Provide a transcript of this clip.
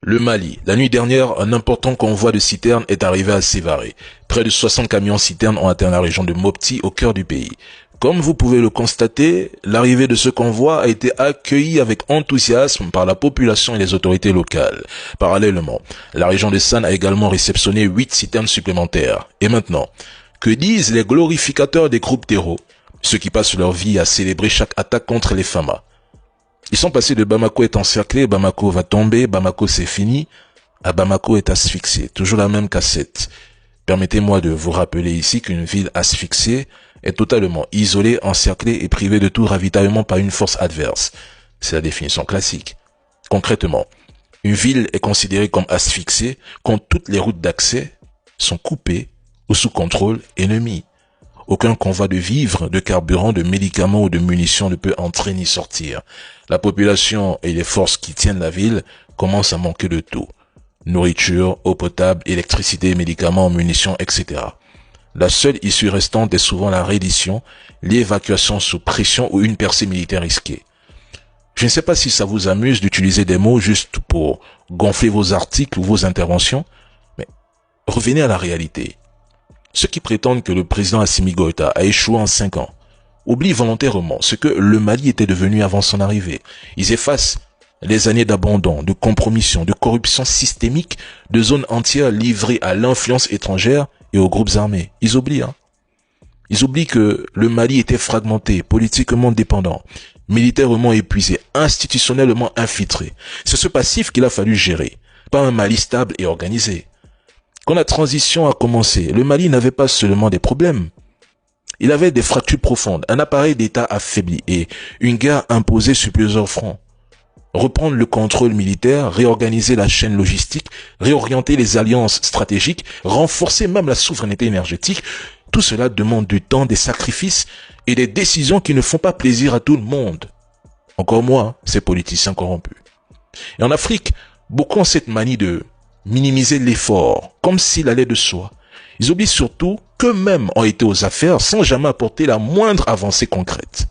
Le Mali. La nuit dernière, un important convoi de citernes est arrivé à Sévaré. Près de 60 camions-citernes ont atteint la région de Mopti, au cœur du pays. Comme vous pouvez le constater, l'arrivée de ce convoi a été accueillie avec enthousiasme par la population et les autorités locales. Parallèlement, la région de San a également réceptionné 8 citernes supplémentaires. Et maintenant, que disent les glorificateurs des groupes terreaux, ceux qui passent leur vie à célébrer chaque attaque contre les FAMA? Ils sont passés de Bamako est encerclé, Bamako va tomber, Bamako c'est fini, à Bamako est asphyxié. Toujours la même cassette. Permettez-moi de vous rappeler ici qu'une ville asphyxiée est totalement isolée, encerclée et privée de tout ravitaillement par une force adverse. C'est la définition classique. Concrètement, une ville est considérée comme asphyxiée quand toutes les routes d'accès sont coupées ou sous contrôle ennemi. Aucun convoi de vivres, de carburant, de médicaments ou de munitions ne peut entrer ni sortir. La population et les forces qui tiennent la ville commencent à manquer de tout. Nourriture, eau potable, électricité, médicaments, munitions, etc. La seule issue restante est souvent la reddition, l'évacuation sous pression ou une percée militaire risquée. Je ne sais pas si ça vous amuse d'utiliser des mots juste pour gonfler vos articles ou vos interventions, mais revenez à la réalité. Ceux qui prétendent que le président Assimi Goïta a échoué en 5 ans oublient volontairement ce que le Mali était devenu avant son arrivée. Ils effacent les années d'abandon, de compromission, de corruption systémique, de zones entières livrées à l'influence étrangère et aux groupes armés. Ils oublient, Ils oublient que le Mali était fragmenté, politiquement dépendant, militairement épuisé, institutionnellement infiltré. C'est ce passif qu'il a fallu gérer, pas un Mali stable et organisé. Quand la transition a commencé, le Mali n'avait pas seulement des problèmes. Il avait des fractures profondes, un appareil d'État affaibli et une guerre imposée sur plusieurs fronts. Reprendre le contrôle militaire, réorganiser la chaîne logistique, réorienter les alliances stratégiques, renforcer même la souveraineté énergétique, tout cela demande du temps, des sacrifices et des décisions qui ne font pas plaisir à tout le monde. Encore moins, ces politiciens corrompus. Et en Afrique, beaucoup ont cette manie de minimiser l'effort, comme s'il allait de soi. Ils oublient surtout qu'eux-mêmes ont été aux affaires sans jamais apporter la moindre avancée concrète.